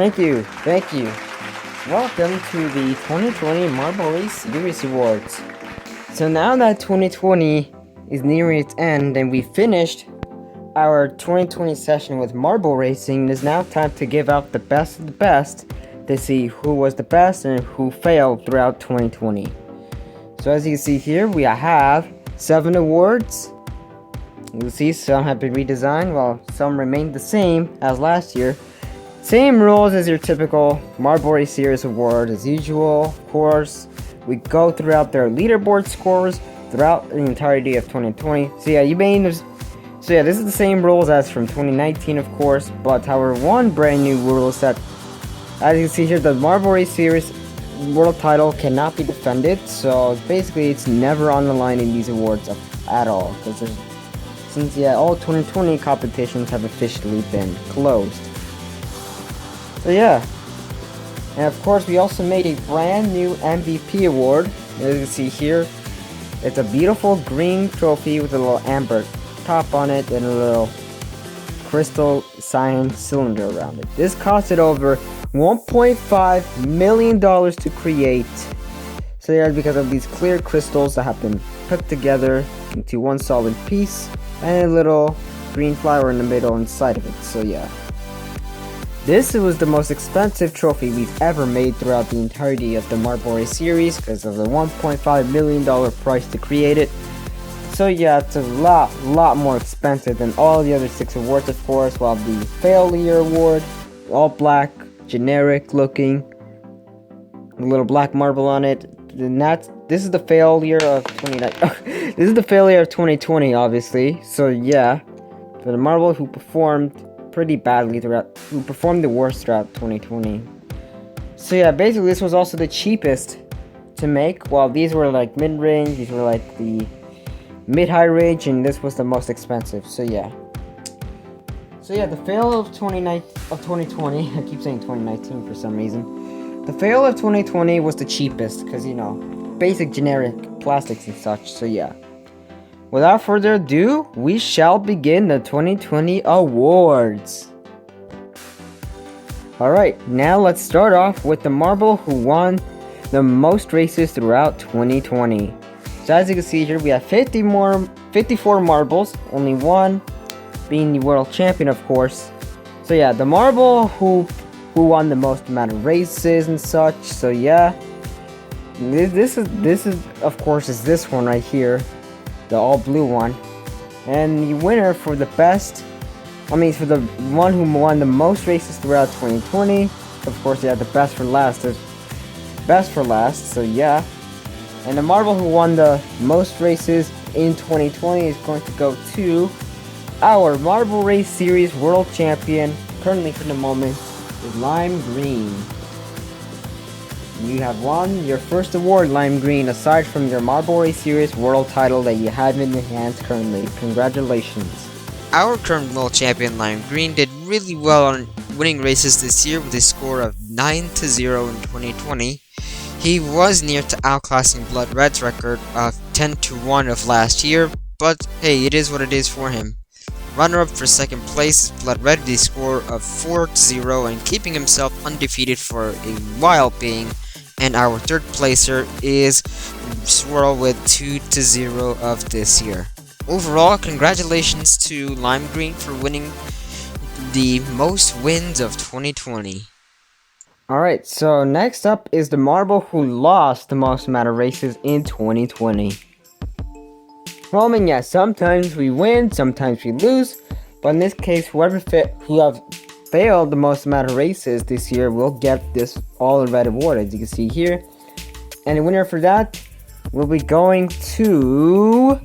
Thank you, thank you. Welcome to the 2020 Marble Race Series Awards. So now that 2020 is nearing its end and we finished our 2020 session with marble racing, it is now time to give out the best of the best to see who was the best and who failed throughout 2020. So as you can see here, we have 7 awards. You'll see some have been redesigned while some remained the same as last year. Same rules as your typical Marble Race Series award as usual. Of course, we go throughout their leaderboard scores throughout the entirety of 2020. So yeah, this is the same rules as from 2019, of course, but however, one brand new rule is that, as you can see here, the Marble Race Series world title cannot be defended. So basically, it's never on the line in these awards at all, since all 2020 competitions have officially been closed. So yeah, and of course we also made a brand new MVP award. As you can see here, it's a beautiful green trophy with a little amber top on it and a little crystal cyan cylinder around it. This costed over $1.5 million to create. So yeah, because of these clear crystals that have been put together into one solid piece and a little green flower in the middle inside of it. So yeah. This was the most expensive trophy we've ever made throughout the entirety of the Marble Race series because of the $1.5 million price to create it. So yeah, it's a lot more expensive than all the other 6 awards, of course, while the Failure Award, all black, generic looking, a little black marble on it. This is the failure of 2019. This is the failure of 2020, obviously. So yeah, for the marble who performed pretty badly who performed the worst throughout 2020. So yeah, basically this was also the cheapest to make, while these were like mid-range, these were like the mid-high range, and this was the most expensive. So yeah, the fail of 2020, I keep saying 2019 for some reason. The fail of 2020 was the cheapest, because basic generic plastics and such. So yeah, without further ado, we shall begin the 2020 awards. Alright, now let's start off with the marble who won the most races throughout 2020. So as you can see here, we have 54 marbles, only one being the world champion, of course. So yeah, the marble who won the most amount of races and such. So yeah, this is of course is this one right here, the all blue one, and the winner for the for the one who won the most races throughout 2020, of course, yeah, the best for last. So yeah, and the marble who won the most races in 2020 is going to go to our Marble Race Series world champion, currently for the moment, is Lime Green. You have won your first award, Lime Green, aside from your Marble Race Series world title that you have in your hands currently. Congratulations. Our current world champion, Lime Green, did really well on winning races this year with a score of 9-0 in 2020. He was near to outclassing Blood Red's record of 10-1 of last year, but hey, it is what it is for him. Runner-up for second place is Blood Red with a score of 4-0 and keeping himself undefeated for a while being. And our third placer is Swirl with 2-0 of this year. Overall, congratulations to Lime Green for winning the most wins of 2020. Alright, so next up is the marble who lost the most amount of races in 2020. Well, yeah, sometimes we win, sometimes we lose, but in this case, who have failed the most amount of races this year will get this all red award, as you can see here. And the winner for that will be going to...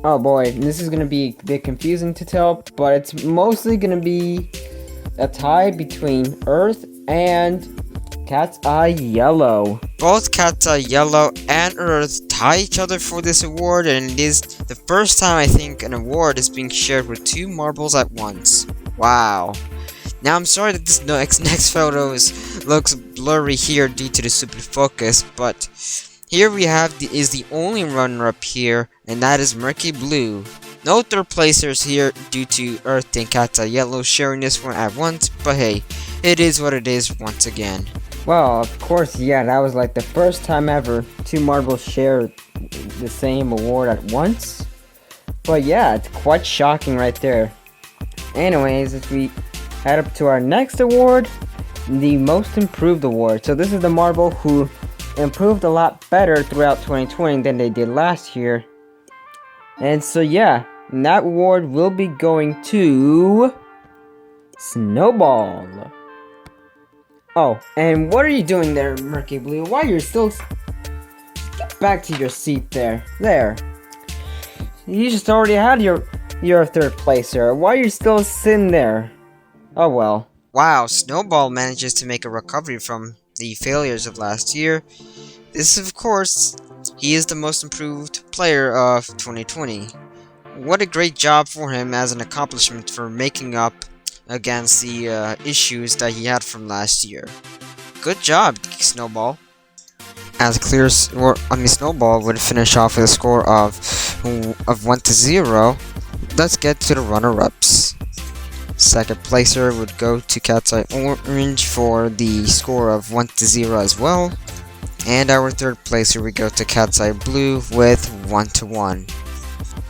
Oh boy, this is going to be a bit confusing to tell, but it's mostly going to be a tie between Earth and Cat's Eye Yellow. Both Cat's Eye Yellow and Earth tie each other for this award, and it is the first time I think an award is being shared with 2 marbles at once. Wow. Now I'm sorry that this next photo looks blurry here due to the stupid focus, but here we have is the only runner-up here, and that is Murky Blue. No third placers here due to Earth and Cat's Eye Yellow sharing this one at once, but hey, it is what it is once again. Well, of course, yeah, that was like the first time ever two marbles share the same award at once. But yeah, it's quite shocking right there. Anyways, if we head up to our next award, the Most Improved Award. So this is the marble who improved a lot better throughout 2020 than they did last year. And so yeah, that award will be going to Snowball. Oh, and what are you doing there, Murky Blue? Why you're still... Get back to your seat there. There. You just already had your third placer. Why are you still sitting there? Oh well. Wow, Snowball manages to make a recovery from the failures of last year. This, of course, he is the most improved player of 2020. What a great job for him as an accomplishment for making up against the issues that he had from last year. Good job, Snowball. As Snowball would finish off with a score of 1-0. Let's get to the runner-ups. Second placer would go to Cat's Eye Orange for the score of 1-0 as well. And our third placer would go to Cat's Eye Blue with 1-1.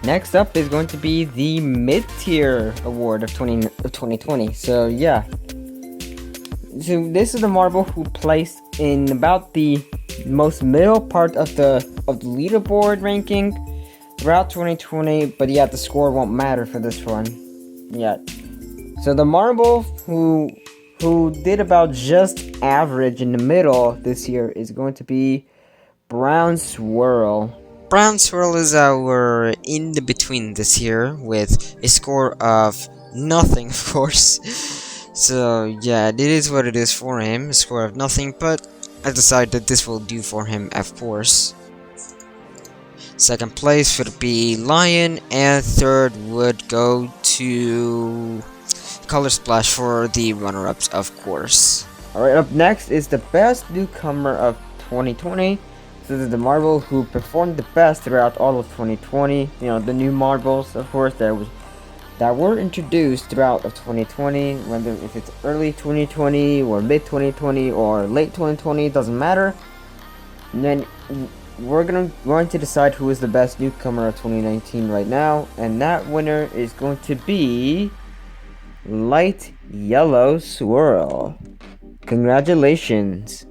Next up is going to be the mid-tier award of 2020. So yeah. So this is the marble who placed in about the most middle part of the leaderboard ranking throughout 2020, but yeah, the score won't matter for this one. Yeah. So the marble who did about just average in the middle this year is going to be Brown Swirl. Brown Swirl is our in the between this year with a score of nothing, of course. So yeah, it is what it is for him, a score of nothing, but I decided that this will do for him, of course. Second place would be Lion, and third would go to Color Splash for the runner-ups, of course. Alright, up next is the best newcomer of 2020. This is the marble who performed the best throughout all of 2020. You know, the new marbles, of course, that were introduced throughout of 2020. Whether if it's early 2020 or mid 2020 or late 2020, doesn't matter. And then we're going to decide who is the best newcomer of 2019 right now, and that winner is going to be Light Yellow Swirl. Congratulations.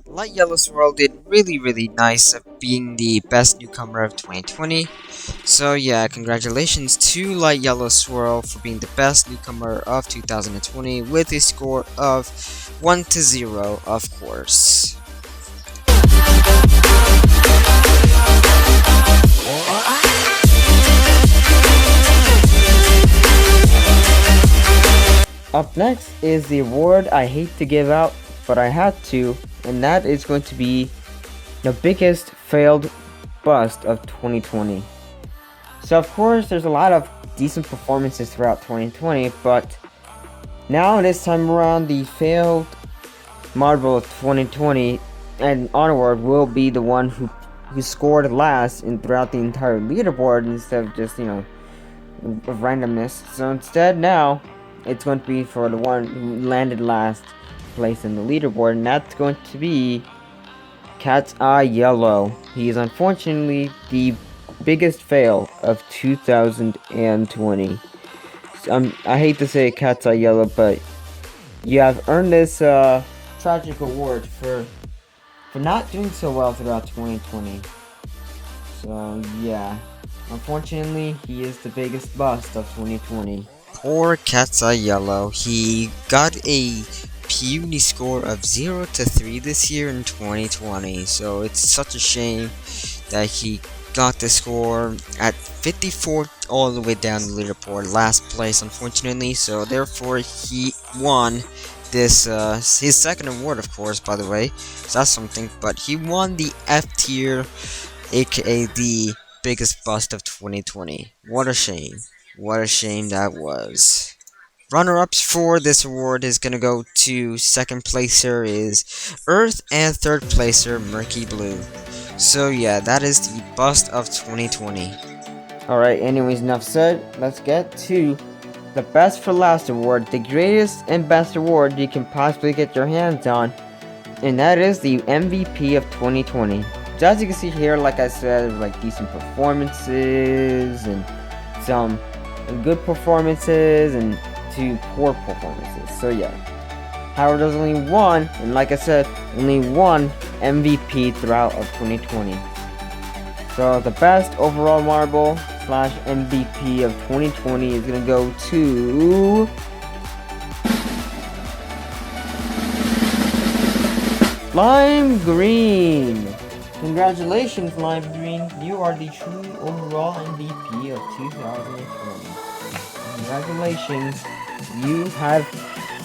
Light Yellow Swirl did really nice of being the best newcomer of 2020. So yeah, congratulations to Light Yellow Swirl for being the best newcomer of 2020 with a score of 1-0, of course. Up next is the award I hate to give out, but I had to, and that is going to be the biggest failed bust of 2020. So of course there's a lot of decent performances throughout 2020, but now this time around the failed marble of 2020 and onward will be the one who scored last throughout the entire leaderboard instead of just, you know, of randomness. So instead now it's going to be for the one who landed last place in the leaderboard, and that's going to be Cat's Eye Yellow. He is unfortunately the biggest fail of 2020. I hate to say Cat's Eye Yellow, but you have earned this tragic award for not doing so well throughout 2020. So yeah, unfortunately he is the biggest bust of 2020. Poor Cat's Eye Yellow. He got a puny score of 0-3 this year in 2020, so it's such a shame that he got the score at 54 all the way down the leaderboard, last place unfortunately, so therefore he won this, his second award of course, by the way, so that's something, but he won the F tier, aka the biggest bust of 2020. What a shame. What a shame that was. Runner-ups for this award is gonna go to second placer is Earth and third placer Murky Blue. So yeah, that is the bust of 2020. Alright, anyways, enough said. Let's get to the best for last award, the greatest and best award you can possibly get your hands on, and that is the MVP of 2020. So as you can see here, like I said, like decent performances and some good performances and 2 poor performances. So yeah. However, there's only one, and like I said, only one MVP throughout of 2020. So the best overall marble / MVP of 2020 is gonna go to Lime Green. Congratulations, Lime Green. You are the true overall MVP of 2020. Congratulations. You have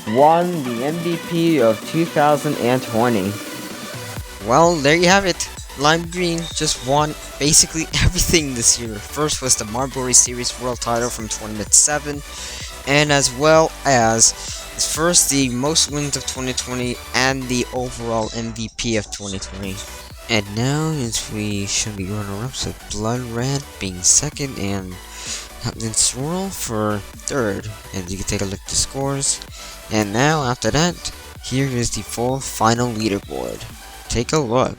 won the MVP of 2020. Well, there you have it. Lime Green just won basically everything this year. First was the Marble Race Series World title from Tournament 7, and as well as first the most wins of 2020 and the overall MVP of 2020. And now, as we show the runner-ups of Blood Red being second and Captain Swirl for third, and you can take a look at the scores. And now, after that, here is the full final leaderboard. Take a look.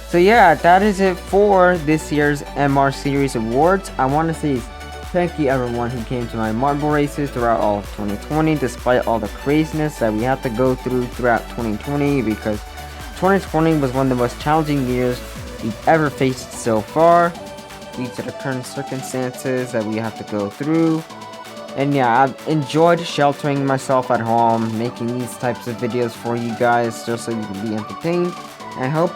So yeah, that is it for this year's MR Series Awards. I want to say thank you everyone who came to my marble races throughout all of 2020, despite all the craziness that we had to go through throughout 2020, because 2020 was one of the most challenging years we've ever faced so far, due to the current circumstances that we have to go through. And yeah, I've enjoyed sheltering myself at home, making these types of videos for you guys, just so you can be entertained. I hope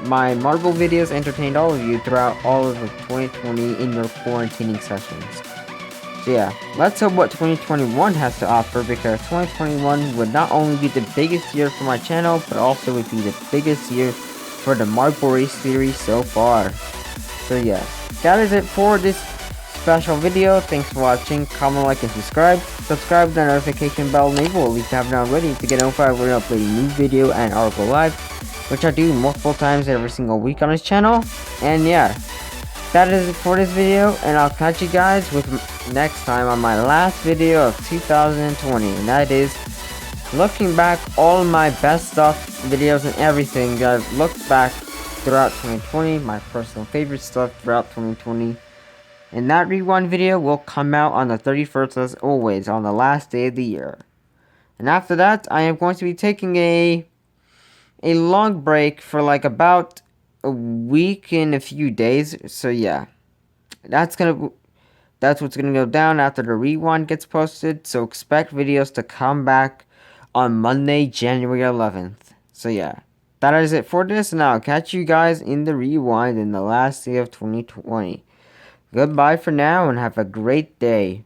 my marble videos entertained all of you throughout all of 2020 in your quarantining sessions. So yeah, let's hope what 2021 has to offer, because 2021 would not only be the biggest year for my channel, but also would be the biggest year for the Marble Race series so far. So yeah, that is it for this special video. Thanks for watching. Comment, like, and subscribe. Subscribe to the notification bell enable if you haven't already to get notified when I upload a new video and article live, which I do multiple times every single week on this channel. And yeah, that is it for this video, and I'll catch you guys with next time on my last video of 2020, and that is looking back all my best stuff videos and everything that I've looked back throughout 2020, my personal favorite stuff throughout 2020. And that rewind video will come out on the 31st as always, on the last day of the year. And after that, I am going to be taking a long break for like about a week and a few days. So yeah, that's what's gonna go down after the rewind gets posted. So expect videos to come back on Monday, January 11th. So yeah, that is it for this, and I'll catch you guys in the rewind in the last day of 2020. Goodbye for now, and have a great day.